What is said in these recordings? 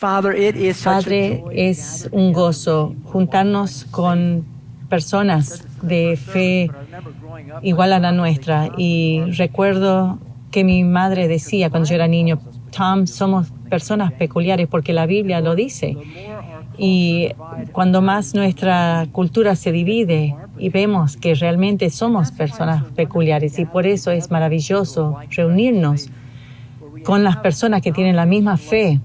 Padre, es un gozo juntarnos con personas de fe igual a la nuestra. Y recuerdo que mi madre decía cuando yo era niño, Tom, somos personas peculiares porque la Biblia lo dice. Y cuando más nuestra cultura se divide y vemos que realmente somos personas peculiares, y por eso es maravilloso reunirnos con las personas que tienen la misma fe,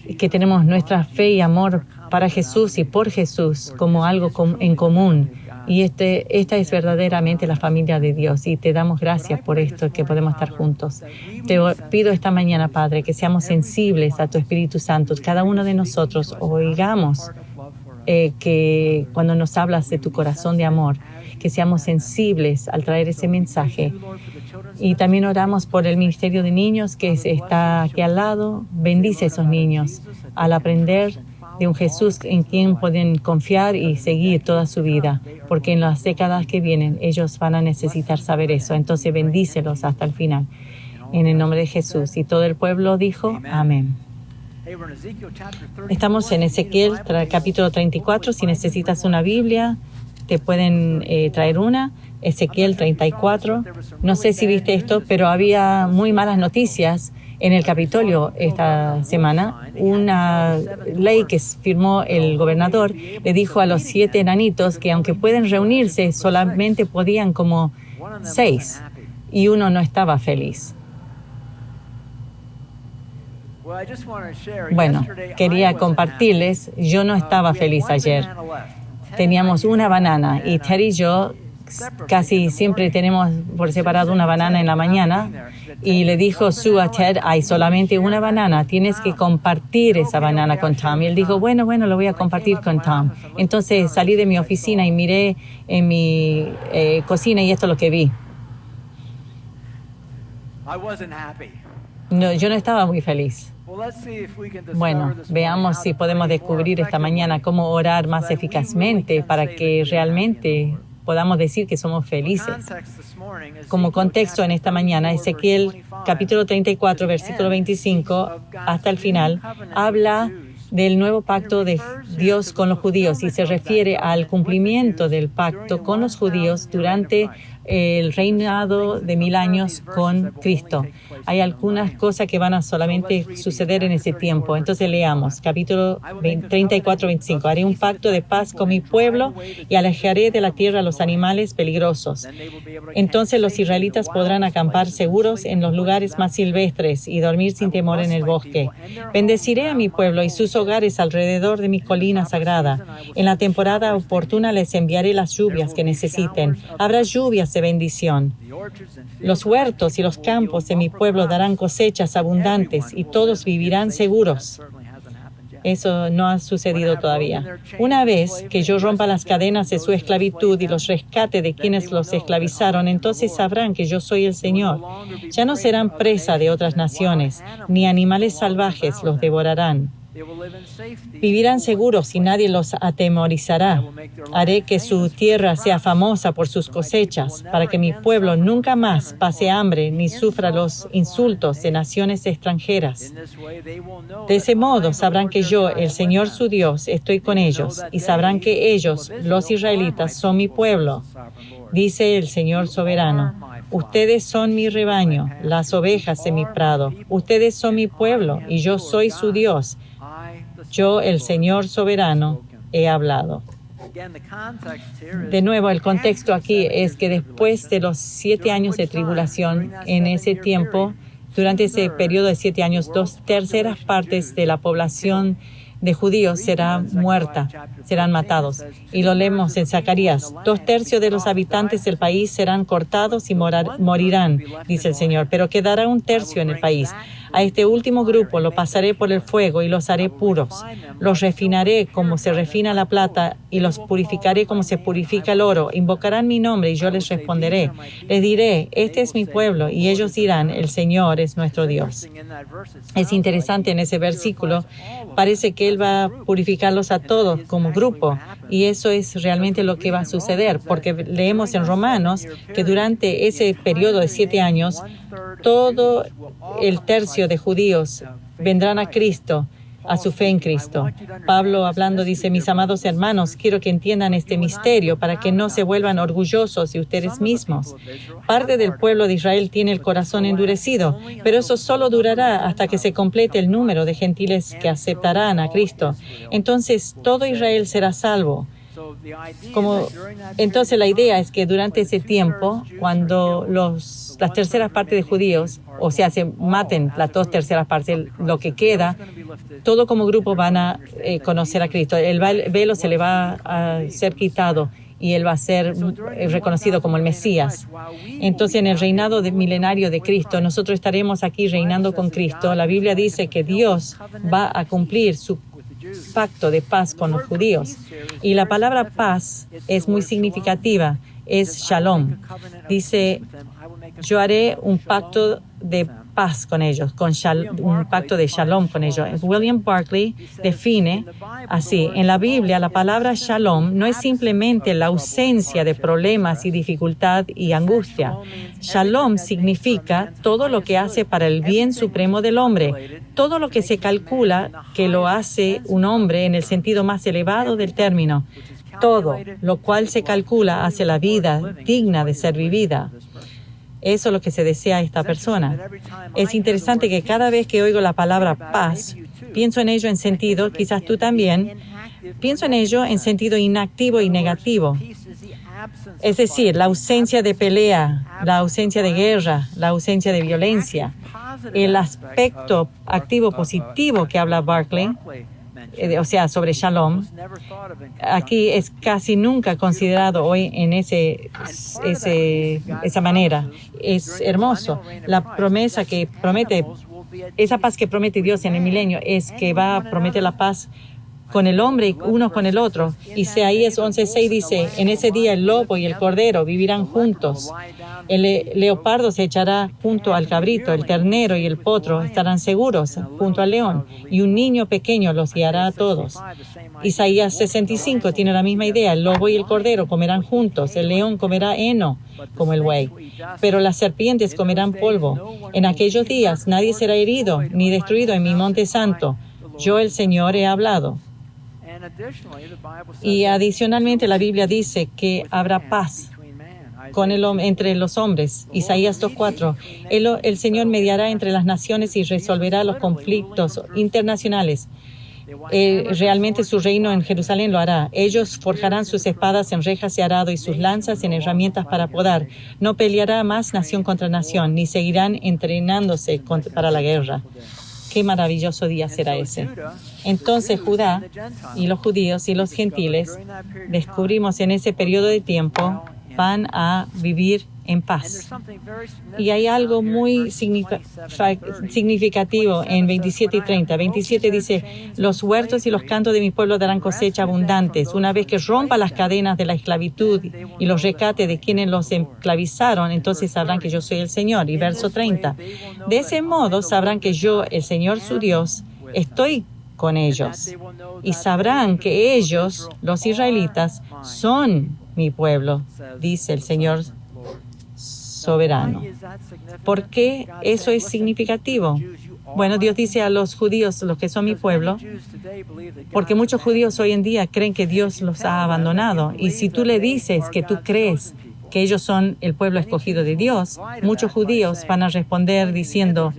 y que tenemos nuestra fe y amor para Jesús y por Jesús como algo en común. Y esta es verdaderamente la familia de Dios. Y te damos gracias por esto, que podemos estar juntos. Te pido esta mañana, Padre, que seamos sensibles a tu Espíritu Santo. Cada uno de nosotros oigamos que cuando nos hablas de tu corazón de amor, que seamos sensibles al traer ese mensaje. Y también oramos por el Ministerio de Niños que está aquí al lado. Bendice a esos niños al aprender de un Jesús en quien pueden confiar y seguir toda su vida, porque en las décadas que vienen ellos van a necesitar saber eso. Entonces bendícelos hasta el final. En el nombre de Jesús. Y todo el pueblo dijo, amén. Estamos en Ezequiel capítulo 34. Si necesitas una Biblia, te pueden traer una. Ezequiel 34. No sé si viste esto, pero había muy malas noticias en el Capitolio esta semana. Una ley que firmó el gobernador le dijo a los 7 enanitos que aunque pueden reunirse, solamente podían como 6, y uno no estaba feliz. Bueno, quería compartirles, yo no estaba feliz ayer. Teníamos una banana y Ted y yo casi siempre tenemos por separado una banana en la mañana, y le dijo Sue a Ted, hay solamente una banana, tienes que compartir esa banana con Tom. Y él dijo, bueno, lo voy a compartir con Tom. Entonces salí de mi oficina y miré en mi cocina, y esto es lo que vi. No, yo no estaba muy feliz. Bueno, veamos si podemos descubrir esta mañana cómo orar más eficazmente para que realmente podamos decir que somos felices. Como contexto en esta mañana, Ezequiel capítulo 34, versículo 25 hasta el final, habla del nuevo pacto de Dios con los judíos y se refiere al cumplimiento del pacto con los judíos durante el reinado de 1000 años con Cristo. Hay algunas cosas que van a solamente suceder en ese tiempo. Entonces leamos, capítulo 34, 25. Haré un pacto de paz con mi pueblo y alejaré de la tierra a los animales peligrosos. Entonces los israelitas podrán acampar seguros en los lugares más silvestres y dormir sin temor en el bosque. Bendeciré a mi pueblo y sus hogares alrededor de mi colina sagrada. En la temporada oportuna les enviaré las lluvias que necesiten. Habrá lluvias de bendición. Los huertos y los campos de mi pueblo darán cosechas abundantes y todos vivirán seguros. Eso no ha sucedido todavía. Una vez que yo rompa las cadenas de su esclavitud y los rescate de quienes los esclavizaron, entonces sabrán que yo soy el Señor. Ya no serán presa de otras naciones, ni animales salvajes los devorarán. Vivirán seguros y nadie los atemorizará. Haré que su tierra sea famosa por sus cosechas, para que mi pueblo nunca más pase hambre ni sufra los insultos de naciones extranjeras. De ese modo sabrán que yo, el Señor su Dios, estoy con ellos, y sabrán que ellos, los israelitas, son mi pueblo. Dice el Señor soberano. Ustedes son mi rebaño, las ovejas de mi prado. Ustedes son mi pueblo, y yo soy su Dios. Yo, el Señor soberano, he hablado. De nuevo, el contexto aquí es que después de los 7 años de tribulación, en ese tiempo, durante ese periodo de 7 años, 2/3 partes de la población de judíos será muerta, serán matados. Y lo leemos en Zacarías. 2/3 de los habitantes del país serán cortados y morirán, dice el Señor, pero quedará 1/3 en el país. A este último grupo lo pasaré por el fuego y los haré puros. Los refinaré como se refina la plata y los purificaré como se purifica el oro. Invocarán mi nombre y yo les responderé. Les diré, este es mi pueblo, y ellos dirán, el Señor es nuestro Dios. Es interesante en ese versículo, parece que Él va a purificarlos a todos como grupo, y eso es realmente lo que va a suceder, porque leemos en Romanos que durante ese periodo de 7 años, todo el tercio de judíos vendrán a Cristo a su fe en Cristo. Pablo hablando dice, mis amados hermanos, quiero que entiendan este misterio para que no se vuelvan orgullosos de ustedes mismos. Parte del pueblo de Israel tiene el corazón endurecido, pero eso solo durará hasta que se complete el número de gentiles que aceptarán a Cristo. Entonces todo Israel será salvo. Entonces la idea es que durante ese tiempo, cuando las terceras partes de judíos, o sea, se maten las 2/3 partes, lo que queda, todo como grupo van a conocer a Cristo. El velo se le va a ser quitado y Él va a ser reconocido como el Mesías. Entonces, en el reinado milenario de Cristo, nosotros estaremos aquí reinando con Cristo. La Biblia dice que Dios va a cumplir su pacto de paz con los judíos. Y la palabra paz es muy significativa, es shalom. Dice, yo haré un pacto de paz con ellos, un pacto de shalom con ellos. William Barclay define así, en la Biblia la palabra shalom no es simplemente la ausencia de problemas y dificultad y angustia. Shalom significa todo lo que hace para el bien supremo del hombre, todo lo que se calcula que lo hace un hombre en el sentido más elevado del término, todo lo cual se calcula hace la vida digna de ser vivida. Eso es lo que se desea a esta persona. Es interesante que cada vez que oigo la palabra paz, pienso en ello en sentido, quizás tú también, pienso en ello en sentido inactivo y negativo. Es decir, la ausencia de pelea, la ausencia de guerra, la ausencia de violencia. El aspecto activo positivo que habla Barclay, o sea, sobre Shalom, aquí es casi nunca considerado hoy en esa manera. Es hermoso. La promesa que promete, esa paz que promete Dios en el milenio es que va a prometer la paz con el hombre y uno con el otro. Isaías 11:6 dice, en ese día el lobo y el cordero vivirán juntos. El leopardo se echará junto al cabrito, el ternero y el potro estarán seguros junto al león, y un niño pequeño los guiará a todos. Isaías 65 tiene la misma idea, el lobo y el cordero comerán juntos, el león comerá heno como el buey, pero las serpientes comerán polvo. En aquellos días nadie será herido ni destruido en mi monte santo. Yo, el Señor, he hablado. Y adicionalmente la Biblia dice que habrá paz entre los hombres. Isaías 2:4. El Señor mediará entre las naciones y resolverá los conflictos internacionales. Realmente su reino en Jerusalén lo hará. Ellos forjarán sus espadas en rejas y arado y sus lanzas en herramientas para podar. No peleará más nación contra nación, ni seguirán entrenándose para la guerra. Qué maravilloso día será ese. Entonces Judá y los judíos y los gentiles, descubrimos en ese periodo de tiempo, van a vivir en paz. Y hay algo muy significativo en 27 y 30. 27 dice, los huertos y los cantos de mi pueblo darán cosecha abundantes. Una vez que rompa las cadenas de la esclavitud y los rescate de quienes los esclavizaron, entonces sabrán que yo soy el Señor. Y verso 30. De ese modo sabrán que yo, el Señor su Dios, estoy con ellos. Y sabrán que ellos, los israelitas, son mi pueblo, dice el Señor soberano. ¿Por qué eso es significativo? Bueno, Dios dice a los judíos, los que son mi pueblo, porque muchos judíos hoy en día creen que Dios los ha abandonado. Y si tú le dices que tú crees que ellos son el pueblo escogido de Dios, muchos judíos van a responder diciendo,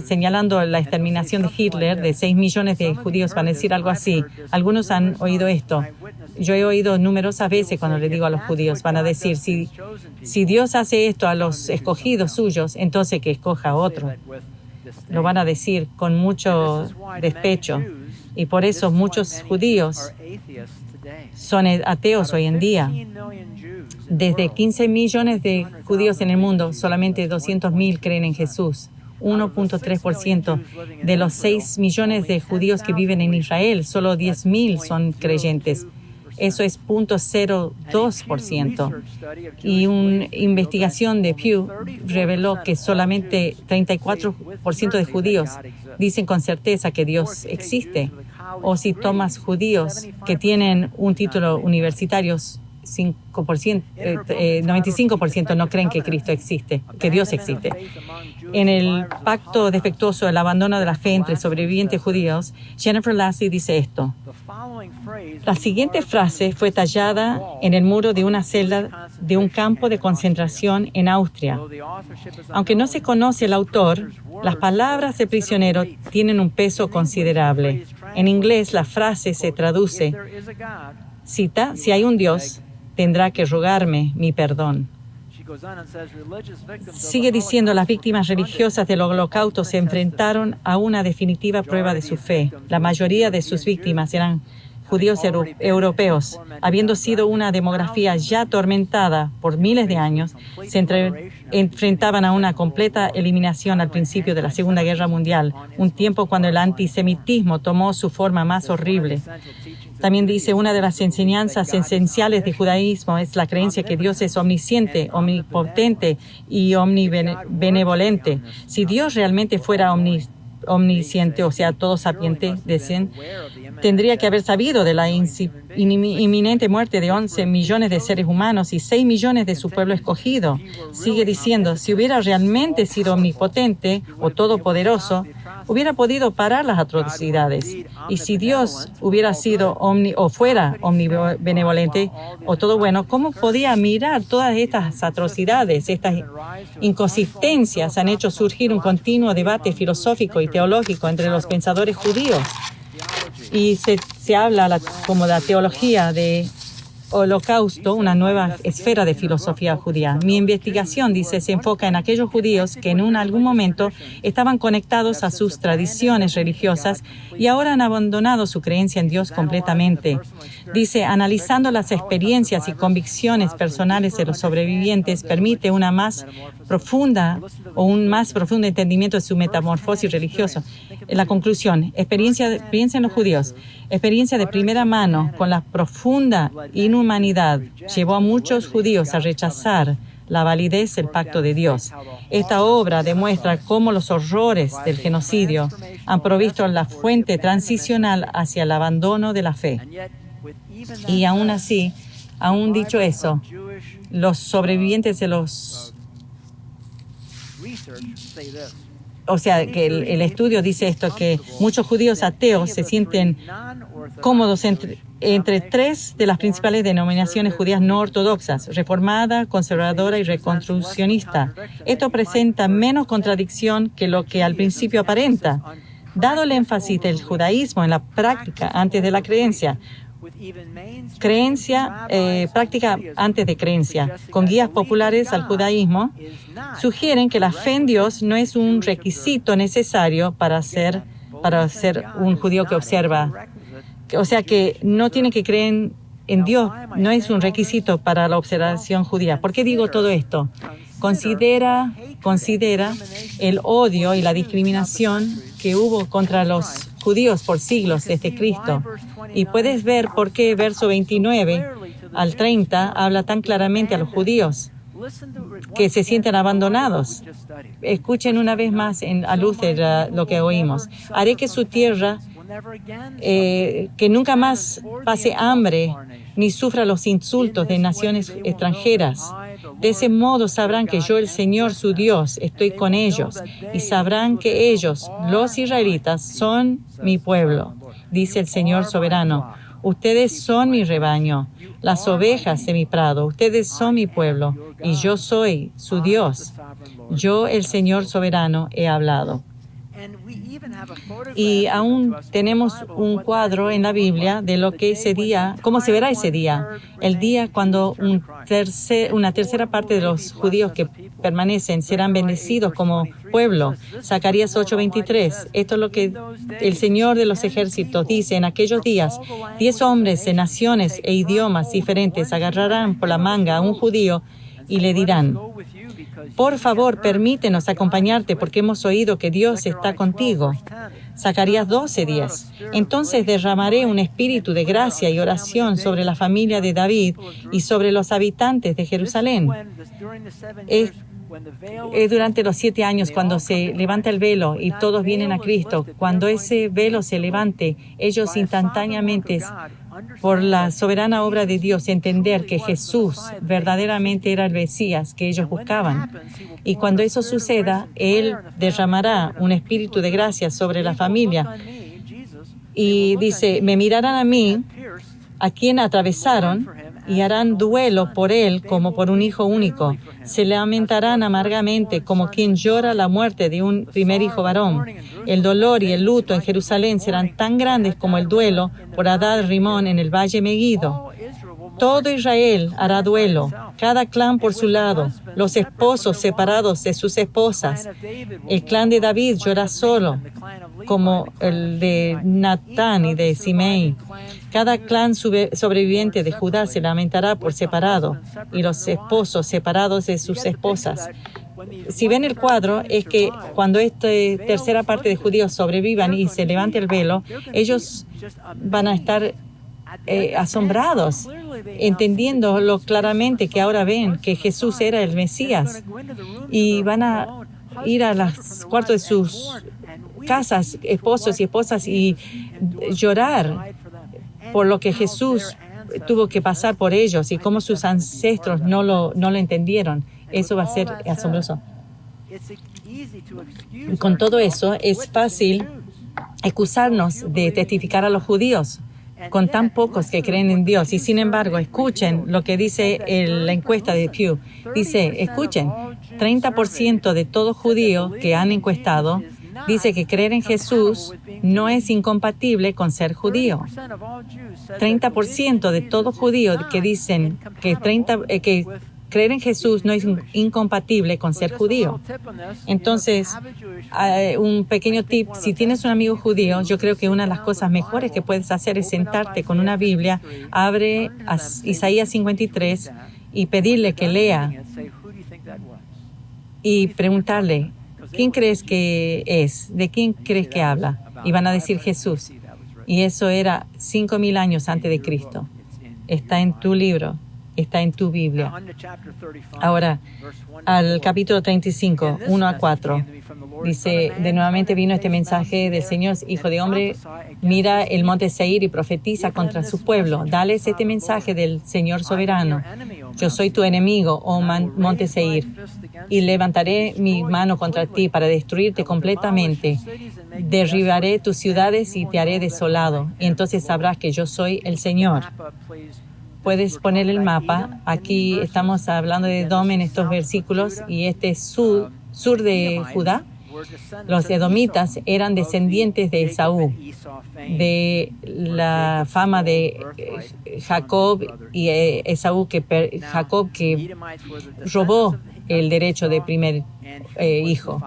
señalando la exterminación de Hitler, de 6 millones de judíos, van a decir algo así. Algunos han oído esto. Yo he oído numerosas veces cuando le digo a los judíos, van a decir, si Dios hace esto a los escogidos suyos, entonces que escoja a otro. Lo van a decir con mucho despecho. Y por eso muchos judíos son ateos hoy en día. Desde 15 millones de judíos en el mundo, solamente 200,000 creen en Jesús. 1.3% de los 6 millones de judíos que viven en Israel, solo 10,000 son creyentes. Eso es 0.02%. Y una investigación de Pew reveló que solamente 34% de judíos dicen con certeza que Dios existe. O si tomas judíos que tienen un título universitario, 95% no creen que Cristo existe, que Dios existe. En el pacto defectuoso, el abandono de la fe entre sobrevivientes judíos, Jennifer Lassie dice esto. La siguiente frase fue tallada en el muro de una celda de un campo de concentración en Austria. Aunque no se conoce el autor, las palabras del prisionero tienen un peso considerable. En inglés, la frase se traduce, cita, si hay un Dios, tendrá que rogarme mi perdón. Sigue diciendo, las víctimas religiosas del Holocausto se enfrentaron a una definitiva prueba de su fe. La mayoría de sus víctimas eran judíos europeos. Habiendo sido una demografía ya atormentada por miles de años, se enfrentaban a una completa eliminación al principio de la Segunda Guerra Mundial, un tiempo cuando el antisemitismo tomó su forma más horrible. También dice, una de las enseñanzas esenciales del judaísmo es la creencia que Dios es omnisciente, omnipotente y omnibenevolente. Si Dios realmente fuera omnisciente, o sea, todo sapiente, dicen, tendría que haber sabido de la inminente muerte de 11 millones de seres humanos y 6 millones de su pueblo escogido. Sigue diciendo, si hubiera realmente sido omnipotente o todopoderoso, hubiera podido parar las atrocidades. Y si Dios hubiera sido fuera omnibenevolente o todo bueno, ¿cómo podía mirar todas estas atrocidades? Estas inconsistencias han hecho surgir un continuo debate filosófico y teológico entre los pensadores judíos. Y se habla como la teología de Holocausto, una nueva esfera de filosofía judía. Mi investigación, dice, se enfoca en aquellos judíos que en algún momento estaban conectados a sus tradiciones religiosas y ahora han abandonado su creencia en Dios completamente. Dice, analizando las experiencias y convicciones personales de los sobrevivientes permite un más profundo entendimiento de su metamorfosis religiosa. En la conclusión, piensen los judíos, experiencia de primera mano con la profunda inhumanidad llevó a muchos judíos a rechazar la validez del pacto de Dios. Esta obra demuestra cómo los horrores del genocidio han provisto la fuente transicional hacia el abandono de la fe. Y aún así, aún dicho eso, los sobrevivientes de que el estudio dice esto, que muchos judíos ateos se sienten cómodos entre tres de las principales denominaciones judías no ortodoxas, reformada, conservadora y reconstruccionista. Esto presenta menos contradicción que lo que al principio aparenta. Dado el énfasis del judaísmo en la práctica antes de la creencia, práctica antes de creencia, con guías populares al judaísmo, sugieren que la fe en Dios no es un requisito necesario para ser un judío que observa. O sea que no tiene que creer en Dios, no es un requisito para la observación judía. ¿Por qué digo todo esto? Considera el odio y la discriminación que hubo contra los judíos por siglos desde Cristo. Y puedes ver por qué verso 29 al 30 habla tan claramente a los judíos que se sienten abandonados. Escuchen una vez más a luz de lo que oímos. Haré que su tierra, que nunca más pase hambre ni sufra los insultos de naciones extranjeras. De ese modo sabrán que yo, el Señor, su Dios, estoy con ellos, y sabrán que ellos, los israelitas, son mi pueblo, dice el Señor soberano. Ustedes son mi rebaño, las ovejas de mi prado. Ustedes son mi pueblo, y yo soy su Dios. Yo, el Señor soberano, he hablado. Y aún tenemos un cuadro en la Biblia de lo que ese día, cómo se verá ese día, el día cuando una tercera parte de los judíos que permanecen serán bendecidos como pueblo. Zacarías 8:23. Esto es lo que el Señor de los ejércitos dice: en aquellos días, 10 hombres de naciones e idiomas diferentes agarrarán por la manga a un judío y le dirán: por favor, permítenos acompañarte porque hemos oído que Dios está contigo. Zacarías 12:10. Entonces derramaré un espíritu de gracia y oración sobre la familia de David y sobre los habitantes de Jerusalén. durante los 7 años, cuando se levanta el velo y todos vienen a Cristo, cuando ese velo se levante, ellos instantáneamente, por la soberana obra de Dios, entender que Jesús verdaderamente era el Mesías que ellos buscaban. Y cuando eso suceda, Él derramará un espíritu de gracia sobre la familia. Y dice, me mirarán a mí, a quien atravesaron, y harán duelo por él como por un hijo único. Se lamentarán amargamente como quien llora la muerte de un primer hijo varón. El dolor y el luto en Jerusalén serán tan grandes como el duelo por Hadad Rimón en el valle Megido. Todo Israel hará duelo, cada clan por su lado, los esposos separados de sus esposas. El clan de David llora solo, como el de Natán y de Simei. Cada clan sobreviviente de Judá se lamentará por separado, y los esposos separados de sus esposas. Si ven el cuadro, es que cuando esta tercera parte de judíos sobrevivan y se levante el velo, ellos van a estar asombrados, entendiéndolo claramente, que ahora ven que Jesús era el Mesías, y van a ir a los cuartos de sus casas, esposos y esposas, y llorar por lo que Jesús tuvo que pasar por ellos y cómo sus ancestros no lo entendieron. Eso va a ser asombroso. Con todo eso, es fácil excusarnos de testificar a los judíos con tan pocos que creen en Dios. Y sin embargo, escuchen lo que dice la encuesta de Pew. Dice, escuchen, 30% de todo judío que han encuestado dice que creer en Jesús no es incompatible con ser judío. 30% de todo judío que dicen que creer en Jesús no es incompatible con ser judío. Entonces, un pequeño tip, si tienes un amigo judío, yo creo que una de las cosas mejores que puedes hacer es sentarte con una Biblia, abre a Isaías 53 y pedirle que lea y preguntarle, ¿quién crees que es? ¿De quién crees que habla? Y van a decir Jesús. Y eso era 5,000 años antes de Cristo. Está en tu libro. Está en tu Biblia. Ahora, al capítulo 35, 1-4, dice, de nuevamente vino este mensaje del Señor, hijo de hombre, mira el monte Seir y profetiza contra su pueblo. Dales este mensaje del Señor soberano. Yo soy tu enemigo, oh monte Seir, y levantaré mi mano contra ti para destruirte completamente. Derribaré tus ciudades y te haré desolado. Y entonces sabrás que yo soy el Señor. Puedes poner el mapa. Aquí estamos hablando de Edom en estos versículos, y este es sur de Judá. Los edomitas eran descendientes de Esaú, de la fama de Jacob y Esaú, Jacob que robó el derecho de primer hijo.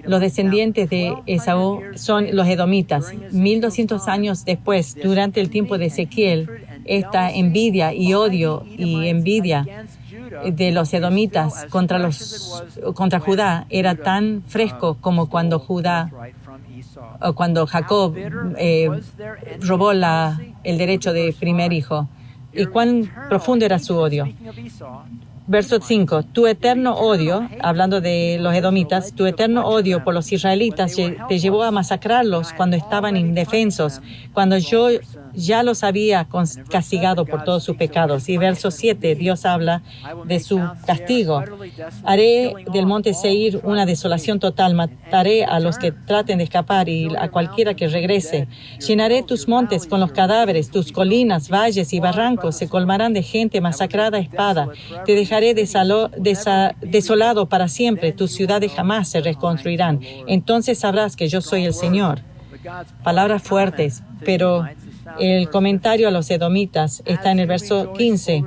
Los descendientes de Esaú son los edomitas. 1200 años después, durante el tiempo de Ezequiel, esta envidia y odio y envidia de los edomitas contra Judá era tan fresco como cuando Jacob robó el derecho de primer hijo. ¿Y cuán profundo era su odio? Verso 5, tu eterno odio, hablando de los edomitas, tu eterno odio por los israelitas te llevó a masacrarlos cuando estaban indefensos, cuando yo ya los había castigado por todos sus pecados. Y verso 7, Dios habla de su castigo. Haré del monte Seir una desolación total, mataré a los que traten de escapar y a cualquiera que regrese. Llenaré tus montes con los cadáveres, tus colinas, valles y barrancos se colmarán de gente masacrada a espada. Te dejaré desolado para siempre, tus ciudades jamás se reconstruirán. Entonces sabrás que yo soy el Señor. Palabras fuertes, pero el comentario a los edomitas está en el verso 15.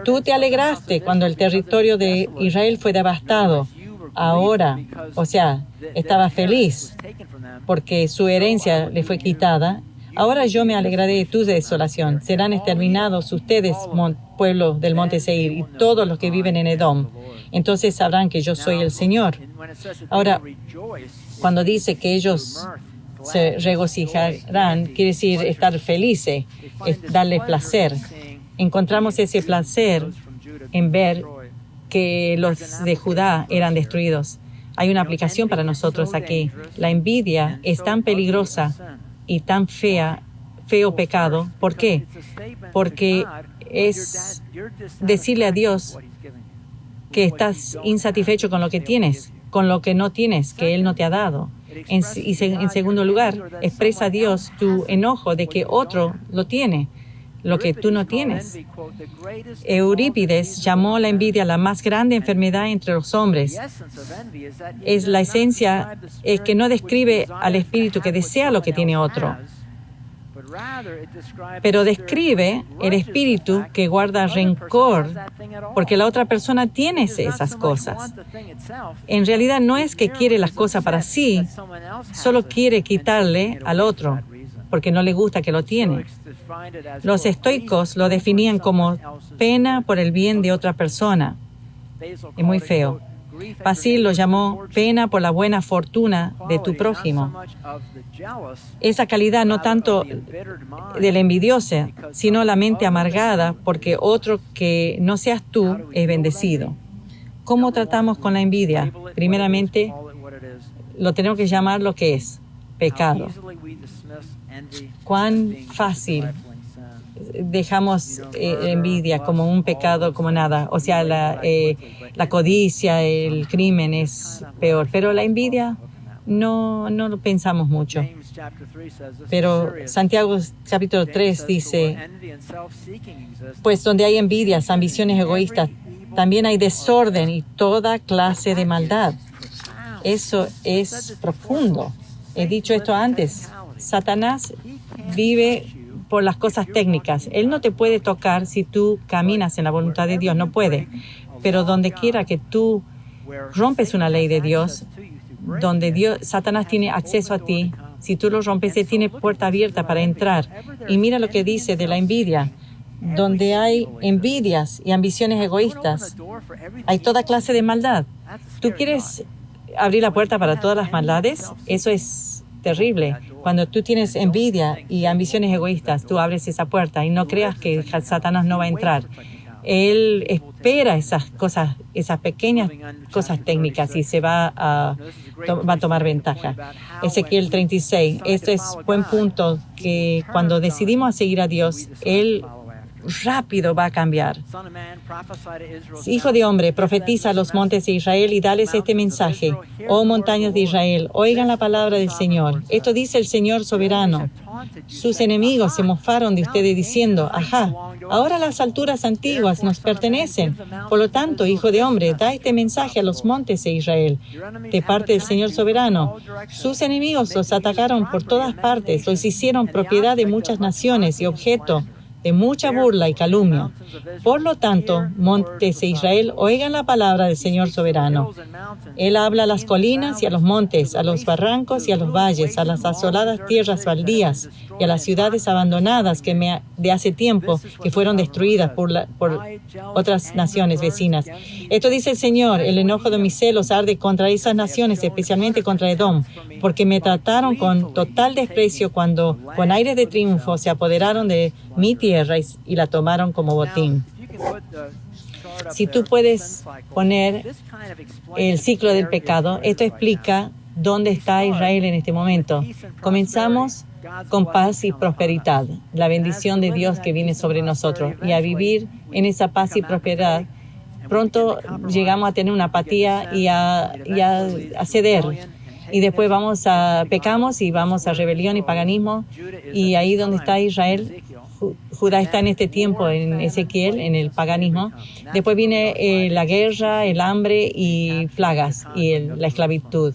Tú te alegraste cuando el territorio de Israel fue devastado. Ahora, o sea, estaba feliz porque su herencia le fue quitada. Ahora yo me alegraré de tu desolación. Serán exterminados ustedes, pueblo del monte Seir, y todos los que viven en Edom. Entonces sabrán que yo soy el Señor. Ahora, cuando dice que ellos se regocijarán, quiere decir estar felices, es darle placer. Encontramos ese placer en ver que los de Judá eran destruidos. Hay una aplicación para nosotros aquí. La envidia es tan peligrosa y tan feo pecado. ¿Por qué? Porque es decirle a Dios que estás insatisfecho con lo que tienes, con lo que no tienes, que Él no te ha dado. En segundo lugar, expresa a Dios tu enojo de que otro lo tiene, lo que tú no tienes. Eurípides llamó la envidia la más grande enfermedad entre los hombres. Es la esencia que no describe al espíritu que desea lo que tiene otro, pero describe el espíritu que guarda rencor porque la otra persona tiene esas cosas. En realidad no es que quiere las cosas para sí, solo quiere quitarle al otro porque no le gusta que lo tiene. Los estoicos lo definían como pena por el bien de otra persona. Es muy feo. Basil lo llamó pena por la buena fortuna de tu prójimo. Esa calidad no tanto del envidioso, sino la mente amargada porque otro que no seas tú es bendecido. ¿Cómo tratamos con la envidia? Primeramente, lo tenemos que llamar lo que es, pecado. Cuán fácil dejamos envidia como un pecado, como nada. O sea, la codicia, el crimen es peor. Pero la envidia no lo pensamos mucho. Pero Santiago capítulo 3 dice, pues donde hay envidias, ambiciones egoístas, también hay desorden y toda clase de maldad. Eso es profundo. He dicho esto antes. Satanás vive por las cosas técnicas. Él no te puede tocar si tú caminas en la voluntad de Dios, no puede. Pero donde quiera que tú rompes una ley de Dios, donde Satanás tiene acceso a ti, si tú lo rompes, él tiene puerta abierta para entrar. Y mira lo que dice de la envidia. Donde hay envidias y ambiciones egoístas, hay toda clase de maldad. ¿Tú quieres abrir la puerta para todas las maldades? Eso es terrible. Cuando tú tienes envidia y ambiciones egoístas, tú abres esa puerta y no creas que Satanás no va a entrar. Él espera esas cosas, esas pequeñas cosas técnicas y se va a tomar ventaja. Ezequiel 36. Este es buen punto que cuando decidimos seguir a Dios, Él rápido va a cambiar. Hijo de hombre, profetiza a los montes de Israel y dales este mensaje. Oh montañas de Israel, oigan la palabra del Señor. Esto dice el Señor soberano. Sus enemigos se mofaron de ustedes diciendo, ajá, ahora las alturas antiguas nos pertenecen. Por lo tanto, hijo de hombre, da este mensaje a los montes de Israel. De parte del Señor soberano, sus enemigos los atacaron por todas partes, los hicieron propiedad de muchas naciones y objeto de mucha burla y calumnia. Por lo tanto, montes de Israel, oigan la palabra del Señor soberano. Él habla a las colinas y a los montes, a los barrancos y a los valles, a las asoladas tierras baldías y a las ciudades abandonadas de hace tiempo que fueron destruidas por otras naciones vecinas. Esto dice el Señor, el enojo de mis celos arde contra esas naciones, especialmente contra Edom, porque me trataron con total desprecio cuando, con aires de triunfo, se apoderaron de mi tierra y la tomaron como botín. Si tú puedes poner el ciclo del pecado, esto explica dónde está Israel en este momento. Comenzamos con paz y prosperidad, la bendición de Dios que viene sobre nosotros, y a vivir en esa paz y prosperidad. Pronto llegamos a tener una apatía y a ceder. Y después pecamos y vamos a rebelión y paganismo. Y ahí donde está Israel, Judá está en este tiempo, en Ezequiel, en el paganismo. Después viene la guerra, el hambre y plagas y la esclavitud.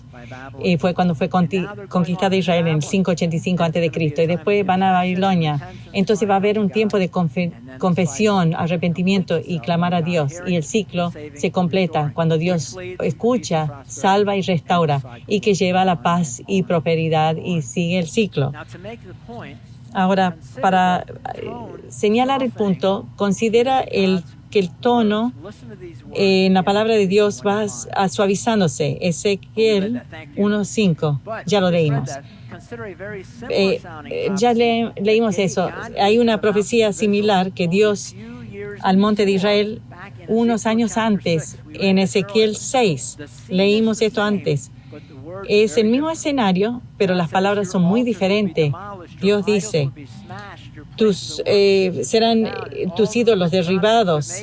Fue cuando fue conquistada Israel en 585 a.C. Y después van a Babilonia. Entonces va a haber un tiempo de confesión, arrepentimiento y clamar a Dios. Y el ciclo se completa cuando Dios escucha, salva y restaura, y que lleva la paz y prosperidad y sigue el ciclo. Ahora, para señalar el punto, considera que el tono en la palabra de Dios va suavizándose. Ezequiel 1:5, ya lo leímos. Ya leímos eso. Hay una profecía similar que Dios al monte de Israel unos años antes, en Ezequiel 6. Leímos esto antes. Es el mismo escenario, pero las palabras son muy diferentes. Dios dice, serán tus ídolos derribados.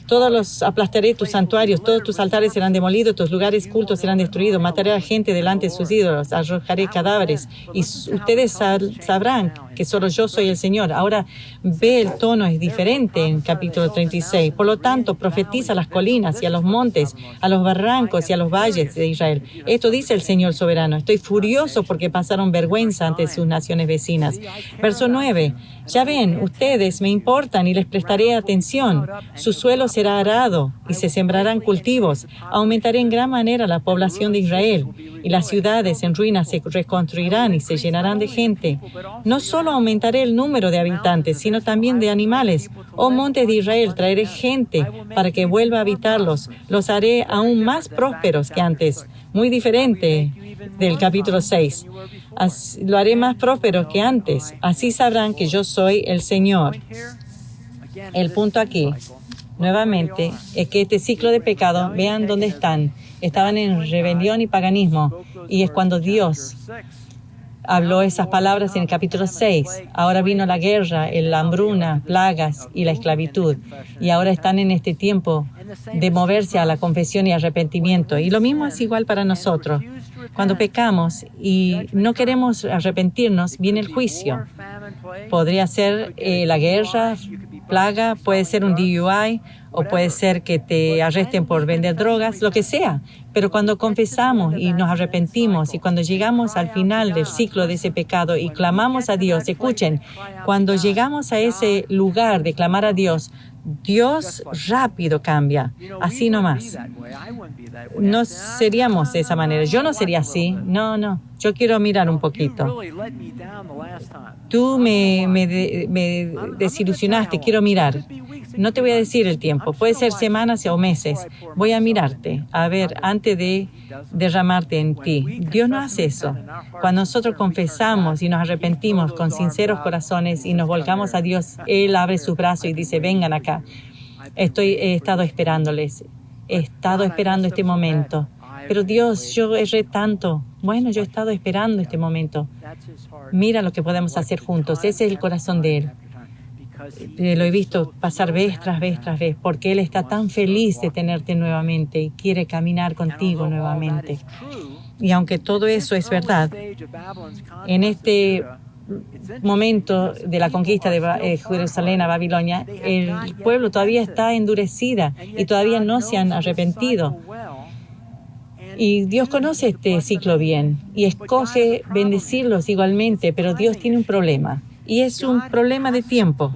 Todos aplastaré tus santuarios, todos tus altares serán demolidos, tus lugares cultos serán destruidos, mataré a la gente delante de sus ídolos, arrojaré cadáveres y ustedes sabrán que solo yo soy el Señor. Ahora ve, el tono es diferente en capítulo 36. Por lo tanto, profetiza a las colinas y a los montes, a los barrancos y a los valles de Israel. Esto dice el Señor soberano. Estoy furioso porque pasaron vergüenza ante sus naciones vecinas. Verso 9. Ya ven, ustedes me importan y les prestaré atención. Su suelo será arado y se sembrarán cultivos. Aumentaré en gran manera la población de Israel y las ciudades en ruinas se reconstruirán y se llenarán de gente. No solo aumentaré el número de habitantes, sino también de animales. Oh montes de Israel, traeré gente para que vuelva a habitarlos. Los haré aún más prósperos que antes. Muy diferente del capítulo 6. Lo haré más próspero que antes. Así sabrán que yo soy el Señor. El punto aquí, nuevamente, es que este ciclo de pecado, vean dónde están. Estaban en rebelión y paganismo. Y es cuando Dios habló esas palabras en el capítulo 6. Ahora vino la guerra, la hambruna, plagas y la esclavitud. Y ahora están en este tiempo de moverse a la confesión y arrepentimiento. Y lo mismo es igual para nosotros. Cuando pecamos y no queremos arrepentirnos, viene el juicio. Podría ser la guerra, plaga, puede ser un DUI, o puede ser que te arresten por vender drogas, lo que sea. Pero cuando confesamos y nos arrepentimos y cuando llegamos al final del ciclo de ese pecado y clamamos a Dios, escuchen, cuando llegamos a ese lugar de clamar a Dios, Dios rápido cambia, así nomás. No seríamos de esa manera. Yo no sería así. No. Yo quiero mirar un poquito. Tú me desilusionaste. Quiero mirar. No te voy a decir el tiempo. Puede ser semanas o meses. Voy a mirarte, a ver, antes de derramarte en ti. Dios no hace eso. Cuando nosotros confesamos y nos arrepentimos con sinceros corazones y nos volcamos a Dios, Él abre sus brazos y dice, vengan acá. He estado esperándoles. He estado esperando este momento. Pero Dios, yo erré tanto. Bueno, yo he estado esperando este momento. Mira lo que podemos hacer juntos. Ese es el corazón de Él. Lo he visto pasar vez tras vez tras vez, porque Él está tan feliz de tenerte nuevamente y quiere caminar contigo nuevamente. Y aunque todo eso es verdad, en este momento de la conquista de Jerusalén a Babilonia, el pueblo todavía está endurecida y todavía no se han arrepentido. Y Dios conoce este ciclo bien y escoge bendecirlos igualmente, pero Dios tiene un problema. Y es un problema de tiempo.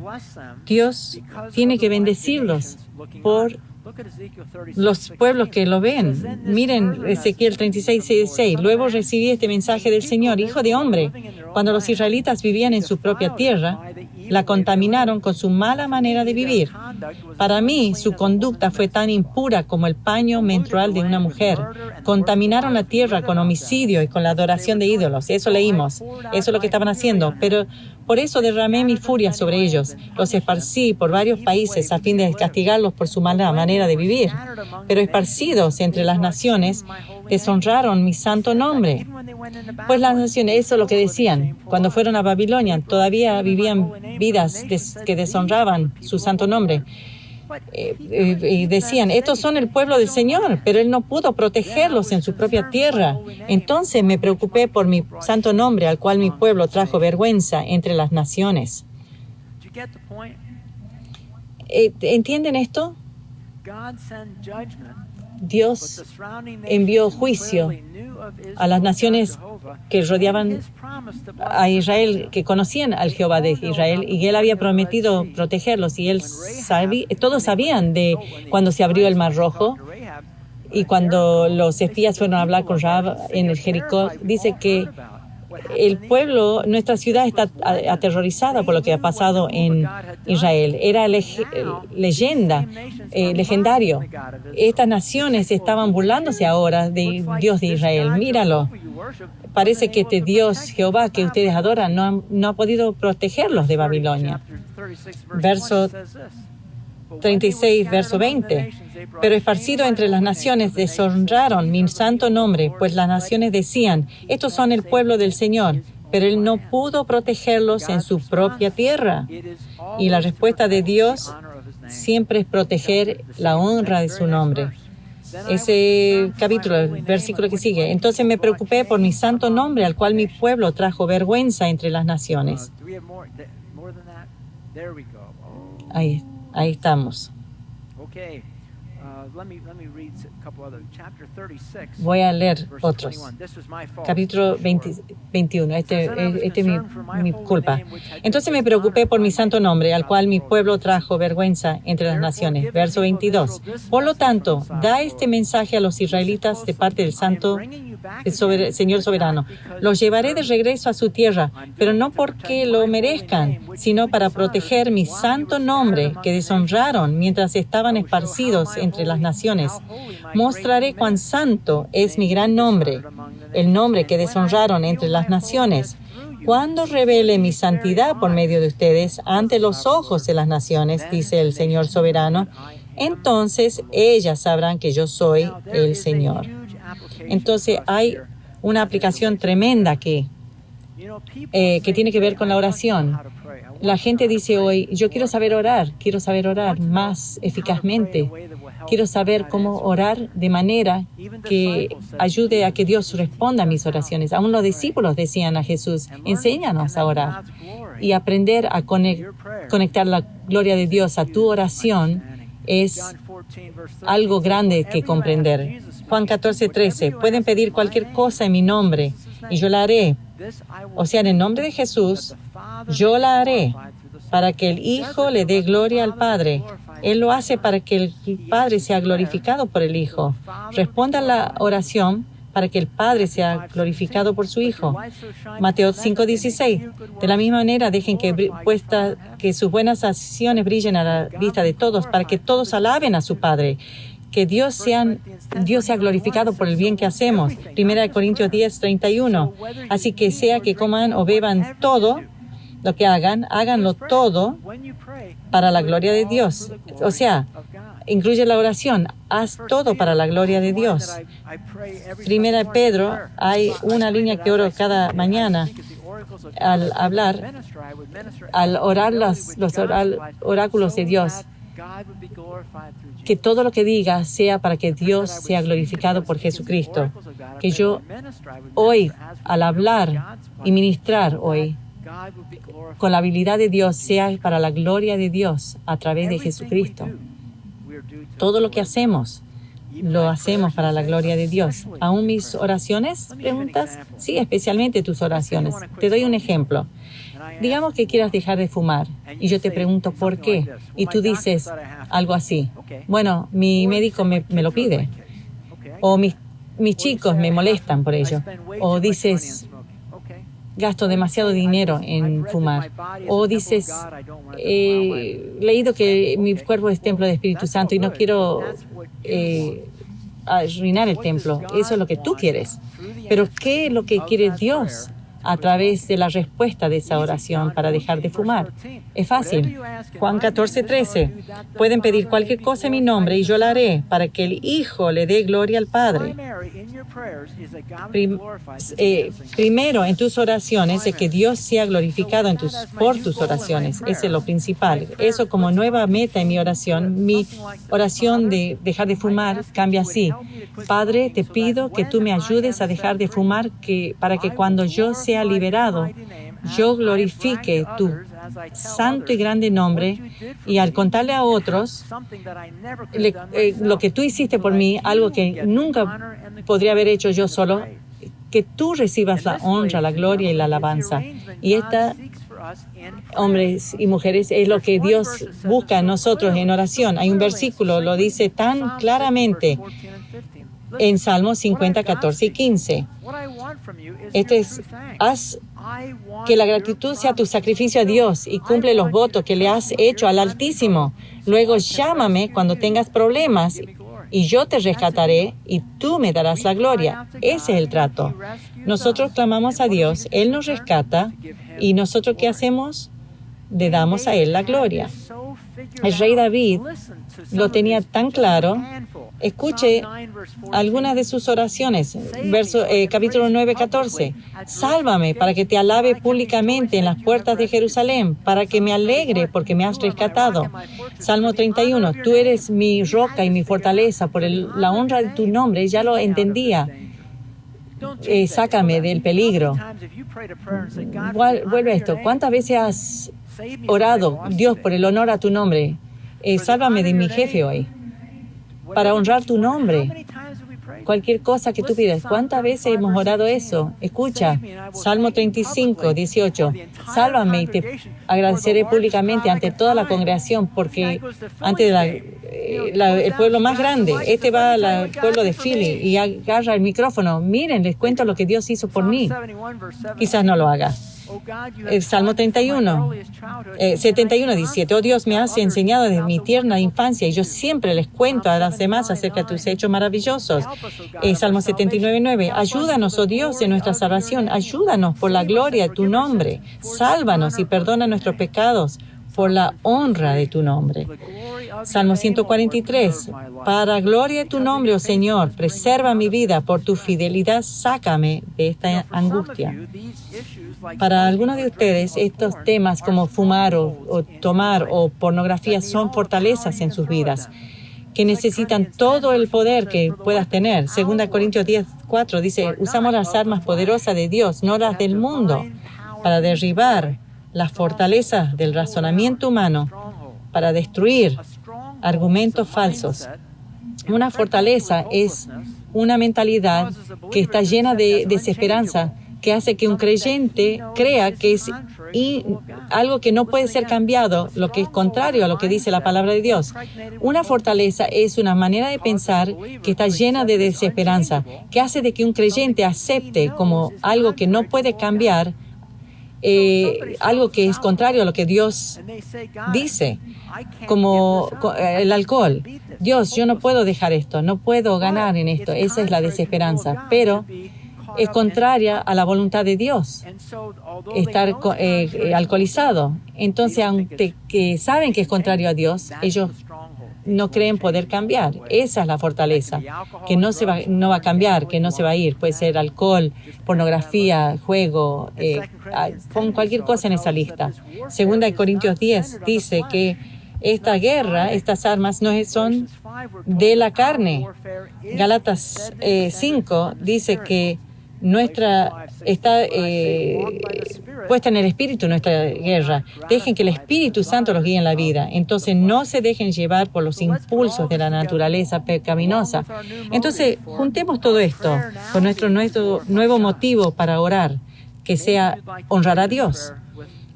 Dios tiene que bendecirlos por los pueblos que lo ven. Miren Ezequiel 36:6. Luego recibí este mensaje del Señor: Hijo de hombre, cuando los israelitas vivían en su propia tierra, la contaminaron con su mala manera de vivir. Para mí, su conducta fue tan impura como el paño menstrual de una mujer. Contaminaron la tierra con homicidio y con la adoración de ídolos. Eso leímos. Eso es lo que estaban haciendo. Pero por eso derramé mi furia sobre ellos. Los esparcí por varios países a fin de castigarlos por su mala manera de vivir. Pero esparcidos entre las naciones, deshonraron mi santo nombre. Pues las naciones, eso es lo que decían. Cuando fueron a Babilonia, todavía vivían vidas que deshonraban su santo nombre. Y decían, estos son el pueblo del Señor, pero Él no pudo protegerlos en su propia tierra. Entonces me preocupé por mi santo nombre, al cual mi pueblo trajo vergüenza entre las naciones. ¿Entienden esto? Dios envió juicio a las naciones que rodeaban a Israel, que conocían al Jehová de Israel, y Él había prometido protegerlos. Y todos sabían de cuando se abrió el Mar Rojo y cuando los espías fueron a hablar con Rahab en el Jericó. Dice que el pueblo, nuestra ciudad está aterrorizada por lo que ha pasado en Israel. Era legendario. Estas naciones estaban burlándose ahora del Dios de Israel. Míralo. Parece que este Dios, Jehová, que ustedes adoran, no ha podido protegerlos de Babilonia. Verso 36, verso 20. Pero esparcido entre las naciones deshonraron mi santo nombre, pues las naciones decían, estos son el pueblo del Señor, pero Él no pudo protegerlos en su propia tierra. Y la respuesta de Dios siempre es proteger la honra de su nombre. Ese capítulo, el versículo que sigue. Entonces me preocupé por mi santo nombre, al cual mi pueblo trajo vergüenza entre las naciones. Ahí estamos. Voy a leer otros. Capítulo 21. Este es mi culpa. Entonces me preocupé por mi santo nombre, al cual mi pueblo trajo vergüenza entre las naciones. Verso 22. Por lo tanto, da este mensaje a los israelitas de parte del Santo Señor soberano. Los llevaré de regreso a su tierra, pero no porque lo merezcan, sino para proteger mi santo nombre que deshonraron mientras estaban esparcidos entre las naciones. Mostraré cuán santo es mi gran nombre, el nombre que deshonraron entre las naciones. Cuando revele mi santidad por medio de ustedes ante los ojos de las naciones, dice el Señor soberano, entonces ellas sabrán que yo soy el Señor. Entonces hay una aplicación tremenda aquí que tiene que ver con la oración. La gente dice hoy, yo quiero saber orar más eficazmente. Quiero saber cómo orar de manera que ayude a que Dios responda a mis oraciones. Aún los discípulos decían a Jesús, enséñanos a orar. Y aprender a conectar la gloria de Dios a tu oración es algo grande que comprender. Juan 14:13, pueden pedir cualquier cosa en mi nombre y yo la haré. O sea, en el nombre de Jesús, yo la haré para que el Hijo le dé gloria al Padre. Él lo hace para que el Padre sea glorificado por el Hijo. Responda a la oración para que el Padre sea glorificado por su Hijo. Mateo 5:16. De la misma manera, dejen que sus buenas acciones brillen a la vista de todos, para que todos alaben a su Padre. Que Dios sea glorificado por el bien que hacemos. 1 Corintios 10:31. Así que sea que coman o beban todo lo que hagan, háganlo todo para la gloria de Dios. O sea, incluye la oración. Haz todo para la gloria de Dios. 1 Pedro, hay una línea que oro cada mañana al orar los oráculos de Dios. Que todo lo que diga sea para que Dios sea glorificado por Jesucristo. Que yo hoy, al hablar y ministrar hoy, con la habilidad de Dios, sea para la gloria de Dios a través de Jesucristo. Todo lo que hacemos, lo hacemos para la gloria de Dios. ¿Aún mis oraciones? ¿Preguntas? Sí, especialmente tus oraciones. Te doy un ejemplo. Digamos que quieras dejar de fumar y yo te pregunto por qué. Y tú dices algo así. Bueno, mi médico me lo pide. O mis chicos me molestan por ello. O dices, gasto demasiado dinero en fumar. O dices, he leído que mi cuerpo es templo del Espíritu Santo y no quiero arruinar el templo. Eso es lo que tú quieres. Pero ¿qué es lo que quiere Dios a través de la respuesta de esa oración para dejar de fumar? Es fácil. Juan 14:13. Pueden pedir cualquier cosa en mi nombre y yo la haré para que el Hijo le dé gloria al Padre. Primero en tus oraciones es que Dios sea glorificado por tus oraciones. Ese es lo principal. Eso como nueva meta en mi oración de dejar de fumar cambia así. Padre, te pido que tú me ayudes a dejar de fumar para que cuando yo sea liberado, yo glorifique tu santo y grande nombre y al contarle a otros lo que tú hiciste por mí, algo que nunca podría haber hecho yo solo, que tú recibas la honra, la gloria y la alabanza. Y hombres y mujeres, es lo que Dios busca en nosotros en oración. Hay un versículo, lo dice tan claramente en Salmos 50, 14 y 15. Haz que la gratitud sea tu sacrificio a Dios y cumple los votos que le has hecho al Altísimo. Luego llámame cuando tengas problemas y yo te rescataré y tú me darás la gloria. Ese es el trato. Nosotros clamamos a Dios, Él nos rescata y nosotros ¿qué hacemos? Le damos a Él la gloria. El rey David lo tenía tan claro. Escuche algunas de sus oraciones. Capítulo 9, 14. Sálvame para que te alabe públicamente en las puertas de Jerusalén, para que me alegre porque me has rescatado. Salmo 31. Tú eres mi roca y mi fortaleza por la honra de tu nombre. Ya lo entendía. Sácame del peligro. Vuelve a esto. ¿Cuántas veces has orado, Dios, por el honor a tu nombre? Sálvame de mi jefe hoy, para honrar tu nombre. Cualquier cosa que tú pidas. ¿Cuántas veces hemos orado eso? Escucha, Salmo 35, 18. Sálvame y te agradeceré públicamente ante toda la congregación, porque ante el pueblo más grande. Este va al pueblo de Philly y agarra el micrófono. Miren, les cuento lo que Dios hizo por mí. Quizás no lo haga. El Salmo 71, 17. Oh Dios, me has enseñado desde mi tierna infancia y yo siempre les cuento a los demás acerca de tus hechos maravillosos. Salmo 79, 9. Ayúdanos, oh Dios, en nuestra salvación. Ayúdanos por la gloria de tu nombre. Sálvanos y perdona nuestros pecados por la honra de tu nombre. Salmo 143. Para gloria de tu nombre, oh Señor, preserva mi vida. Por tu fidelidad, sácame de esta angustia. Para algunos de ustedes, estos temas como fumar o tomar o pornografía son fortalezas en sus vidas, que necesitan todo el poder que puedas tener. 2 Corintios 10, 4 dice, usamos las armas poderosas de Dios, no las del mundo, para derribar las fortalezas del razonamiento humano, para destruir argumentos falsos. Una fortaleza es una mentalidad que está llena de desesperanza, que hace que un creyente crea que es algo que no puede ser cambiado, lo que es contrario a lo que dice la palabra de Dios. Una fortaleza es una manera de pensar que está llena de desesperanza, que hace de que un creyente acepte como algo que no puede cambiar, algo que es contrario a lo que Dios dice, como el alcohol. Dios, yo no puedo dejar esto, no puedo ganar en esto. Esa es la desesperanza, pero es contraria a la voluntad de Dios, estar alcoholizado. Entonces, aunque saben que es contrario a Dios, ellos no creen poder cambiar. Esa es la fortaleza, que no va a cambiar, que no se va a ir. Puede ser alcohol, pornografía, juego, pon cualquier cosa en esa lista. 2 Corintios 10 dice que esta guerra, estas armas no son de la carne. Gálatas 5 dice que está puesta en el Espíritu nuestra guerra. Dejen que el Espíritu Santo los guíe en la vida. Entonces, no se dejen llevar por los impulsos de la naturaleza pecaminosa. Entonces, juntemos todo esto con nuestro nuevo motivo para orar, que sea honrar a Dios.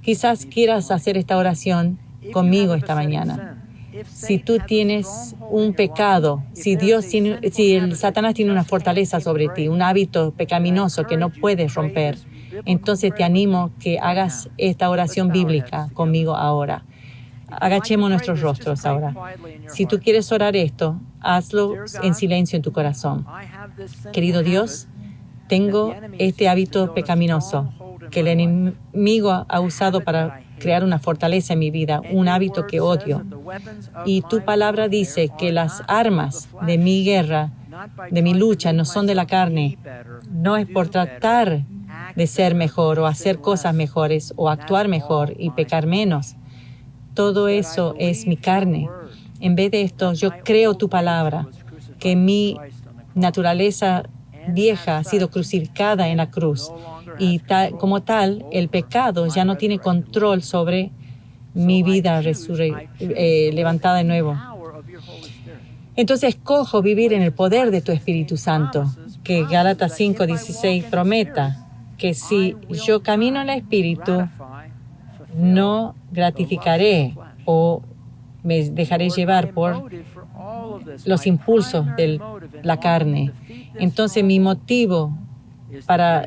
Quizás quieras hacer esta oración conmigo esta mañana. Si tú tienes un pecado, si el Satanás tiene una fortaleza sobre ti, un hábito pecaminoso que no puedes romper, entonces te animo que hagas esta oración bíblica conmigo ahora. Agachemos nuestros rostros ahora. Si tú quieres orar esto, hazlo en silencio en tu corazón. Querido Dios, tengo este hábito pecaminoso que el enemigo ha usado para crear una fortaleza en mi vida, un hábito que odio. Y tu palabra dice que las armas de mi guerra, de mi lucha, no son de la carne. No es por tratar de ser mejor o hacer cosas mejores o actuar mejor y pecar menos. Todo eso es mi carne. En vez de esto, yo creo tu palabra, que mi naturaleza vieja ha sido crucificada en la cruz. Y como tal, el pecado ya no tiene control sobre mi vida levantada de nuevo. Entonces escojo vivir en el poder de tu Espíritu Santo, que Gálatas 5:16 prometa que si yo camino en el Espíritu, no gratificaré o me dejaré llevar por los impulsos de la carne. Entonces mi motivo para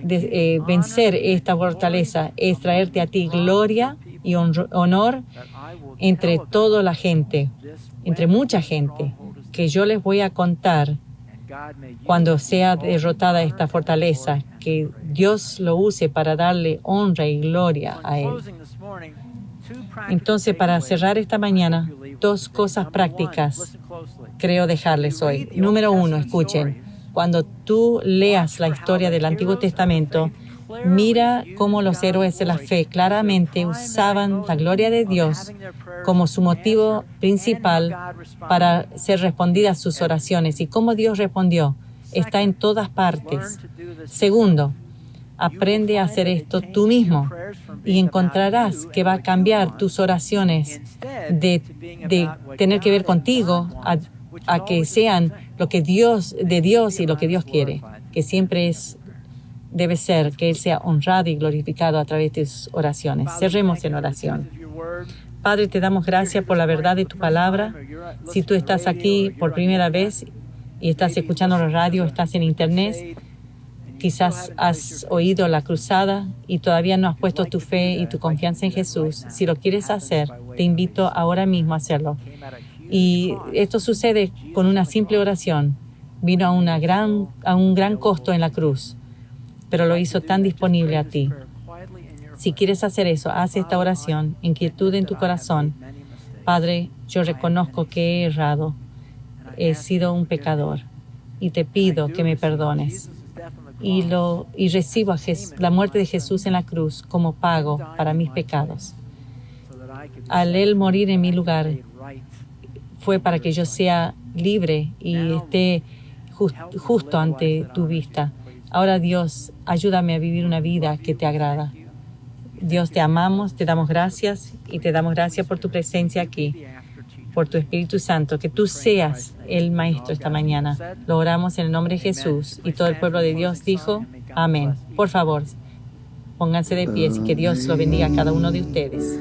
vencer esta fortaleza es traerte a ti gloria y honor entre toda la gente, entre mucha gente, que yo les voy a contar cuando sea derrotada esta fortaleza, que Dios lo use para darle honra y gloria a Él. Entonces, para cerrar esta mañana, 2 cosas prácticas creo dejarles hoy. Número 1, escuchen. Cuando tú leas la historia del Antiguo Testamento, mira cómo los héroes de la fe claramente usaban la gloria de Dios como su motivo principal para ser respondidas sus oraciones. Y cómo Dios respondió está en todas partes. Segundo, aprende a hacer esto tú mismo y encontrarás que va a cambiar tus oraciones de tener que ver contigo a que sean lo que Dios y lo que Dios quiere, que siempre debe ser que Él sea honrado y glorificado a través de tus oraciones. Cerremos en oración. Padre, te damos gracias por la verdad de tu palabra. Si tú estás aquí por primera vez y estás escuchando la radio, estás en internet, quizás has oído la cruzada y todavía no has puesto tu fe y tu confianza en Jesús. Si lo quieres hacer, te invito ahora mismo a hacerlo. Y esto sucede con una simple oración. Vino a un gran costo en la cruz, pero lo hizo tan disponible a ti. Si quieres hacer eso, haz esta oración, inquietud en tu corazón. Padre, yo reconozco que he errado, he sido un pecador y te pido que me perdones. Y recibo la muerte de Jesús en la cruz como pago para mis pecados. Al Él morir en mi lugar, fue para que yo sea libre y esté justo ante tu vista. Ahora, Dios, ayúdame a vivir una vida que te agrada. Dios, te amamos, te damos gracias y te damos gracias por tu presencia aquí, por tu Espíritu Santo, que tú seas el Maestro esta mañana. Lo oramos en el nombre de Jesús y todo el pueblo de Dios dijo, amén. Por favor, pónganse de pies y que Dios lo bendiga a cada uno de ustedes.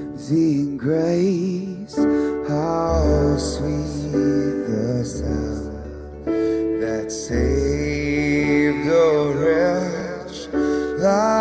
That saved a wretch like